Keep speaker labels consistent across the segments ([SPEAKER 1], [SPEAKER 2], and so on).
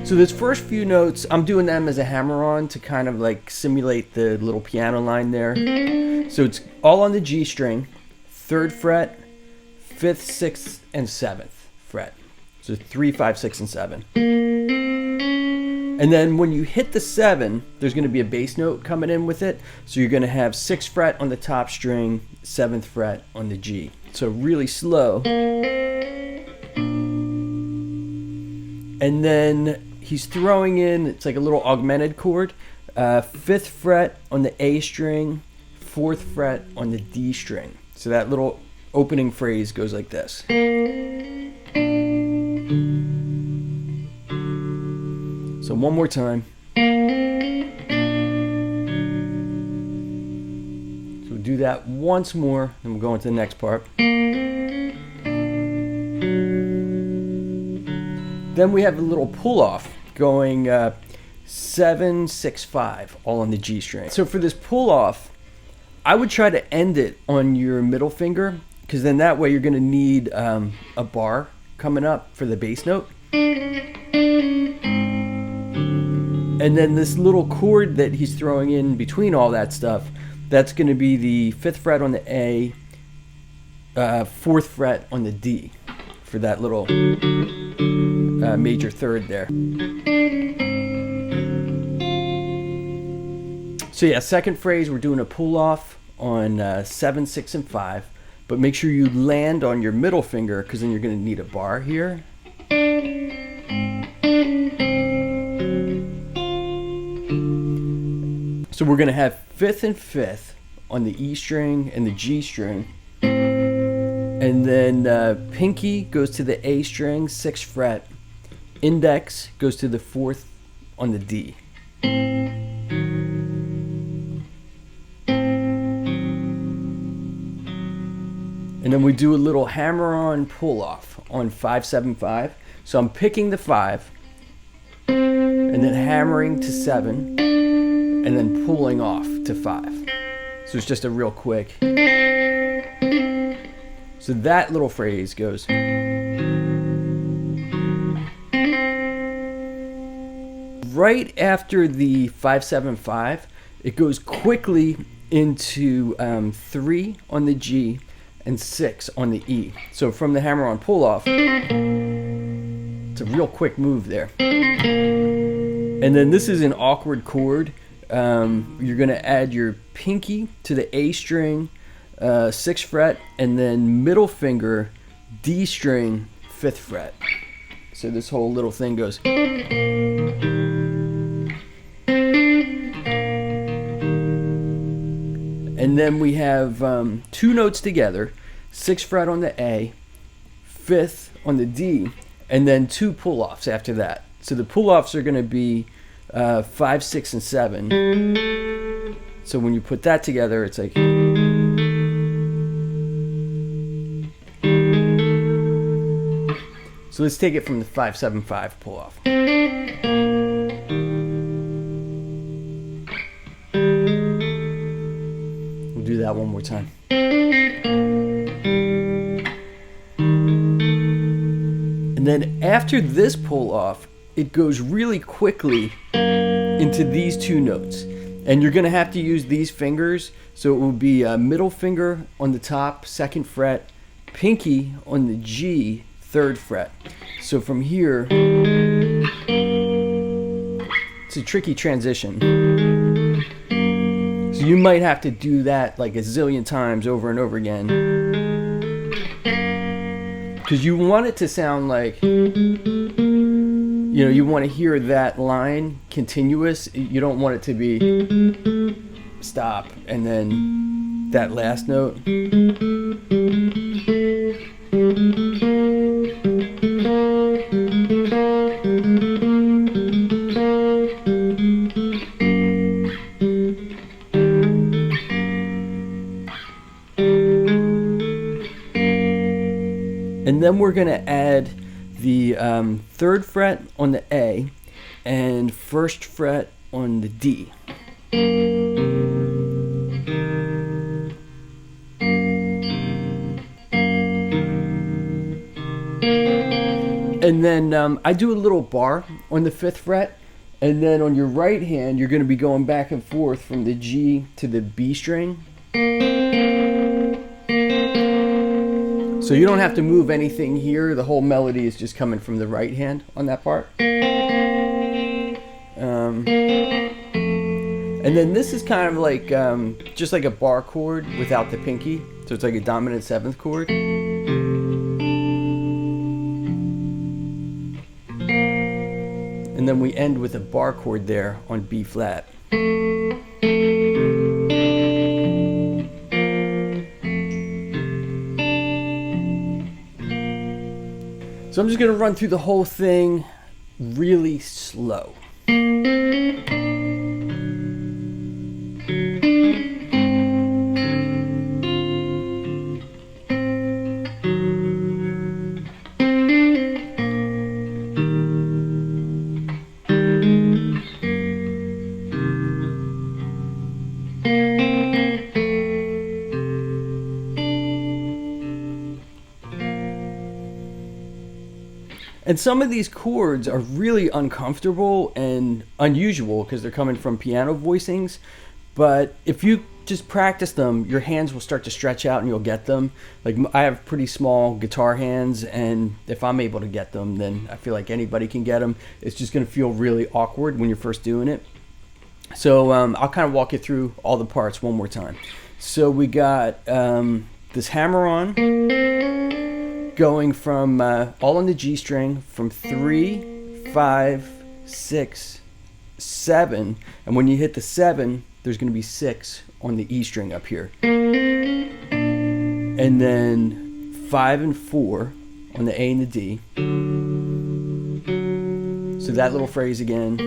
[SPEAKER 1] So those first few notes, I'm doing them as a hammer-on to kind of like simulate the little piano line there. So it's all on the G string, 3rd fret, 5th, 6th, and 7th fret. So 3, 5, 6, and 7. And then when you hit the 7, there's going to be a bass note coming in with it. So you're going to have 6th fret on the top string, 7th fret on the G. So really slow. And then he's throwing in, it's like a little augmented chord, 5th fret on the A string, 4th fret on the D string. So that little opening phrase goes like this. So one more time. So we'll do that once more, and we'll go into the next part. Then we have a little pull-off going 7, 6, 5, all on the G string. So for this pull-off, I would try to end it on your middle finger, because then that way you're going to need a bar coming up for the bass note. And then this little chord that he's throwing in between all that stuff, that's going to be the 5th fret on the A, 4th fret on the D for that little major third there. So yeah, second phrase, we're doing a pull-off on 7, 6, and 5, but make sure you land on your middle finger, because then you're going to need a bar here. So we're going to have 5th and 5th on the E string and the G string. And then pinky goes to the A string, 6th fret. Index goes to the 4th on the D. And then we do a little hammer-on pull-off on 5, 7, 5. So I'm picking the 5, and then hammering to 7, and then pulling off to 5. So it's just a real quick. So that little phrase goes. Right after the 5, 7, 5, it goes quickly into 3 on the G and 6 on the E. So from the hammer-on pull-off, it's a real quick move there. And then this is an awkward chord. You're going to add your pinky to the A string, 6th fret, and then middle finger, D string, 5th fret. So this whole little thing goes. And then we have 2 notes together, 6th fret on the A, 5th on the D, and then 2 pull-offs after that. So the pull-offs are going to be 5, 6, and 7. So when you put that together, it's like. So let's take it from the 5, 7, 5 pull-off. We'll do that one more time. And then after this pull-off, it goes really quickly into these 2 notes. And you're going to have to use these fingers. So it will be middle finger on the top, 2nd fret, pinky on the G, 3rd fret. So from here, it's a tricky transition. So you might have to do that like a zillion times over and over again. Because you want it to sound like, you want to hear that line continuous. You don't want it to be stop and then that last note. And then we're going to add the 3rd fret on the A and 1st fret on the D. And then I do a little bar on the 5th fret, and then on your right hand you're going to be going back and forth from the G to the B string. So you don't have to move anything here. The whole melody is just coming from the right hand on that part. And then this is kind of like just like a bar chord without the pinky. So it's like a dominant 7th chord. And then we end with a bar chord there on B flat. So I'm just going to run through the whole thing really slow. And some of these chords are really uncomfortable and unusual because they're coming from piano voicings. But if you just practice them, your hands will start to stretch out and you'll get them. Like I have pretty small guitar hands, and if I'm able to get them, then I feel like anybody can get them. It's just going to feel really awkward when you're first doing it. So I'll kind of walk you through all the parts one more time. So we got this hammer-on going from all on the G string from 3, 5, 6, 7, and when you hit the 7, there's going to be 6 on the E string up here, and then 5 and 4 on the A and the D. So that little phrase again,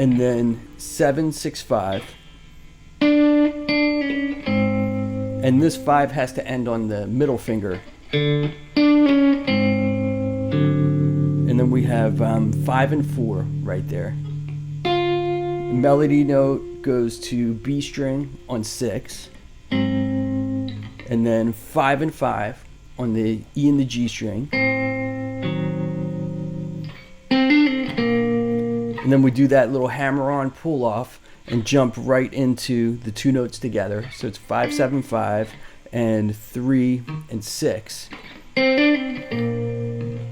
[SPEAKER 1] and then 7, 6, 5. And this 5 has to end on the middle finger. And then we have 5 and 4 right there. The melody note goes to B string on 6. And then 5 and 5 on the E and the G string. And then we do that little hammer-on pull-off and jump right into the 2 notes together. So it's 5, 7, 5 and 3 and 6. And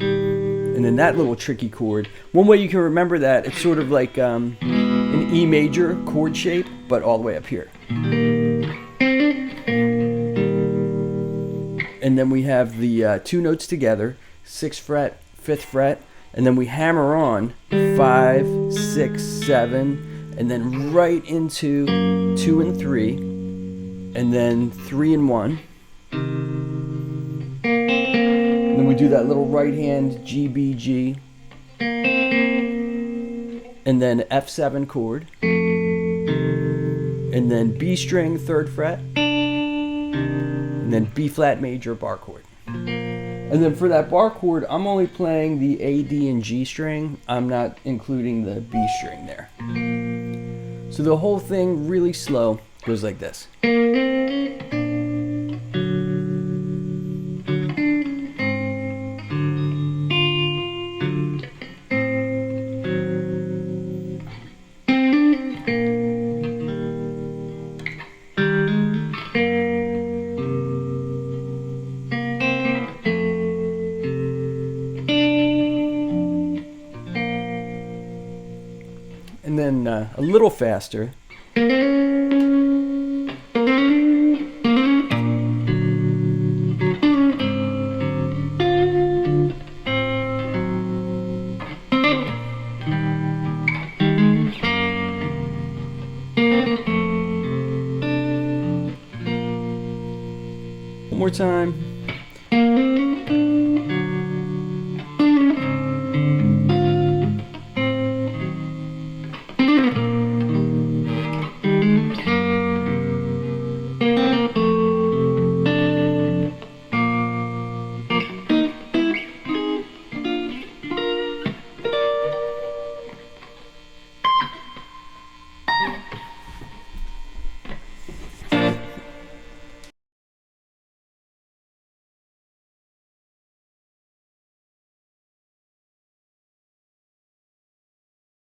[SPEAKER 1] then that little tricky chord. One way you can remember that, it's sort of like an E major chord shape, but all the way up here. And then we have the 2 notes together, 6th fret, 5th fret, and then we hammer on 5, 6, 7, and then right into 2 and 3, and then 3 and 1. And then we do that little right hand G, B, G, and then F7 chord, and then B string 3rd fret, and then B flat major bar chord. And then for that bar chord, I'm only playing the A, D, and G string. I'm not including the B string there. So the whole thing, really slow, goes like this. And then a little faster. One more time.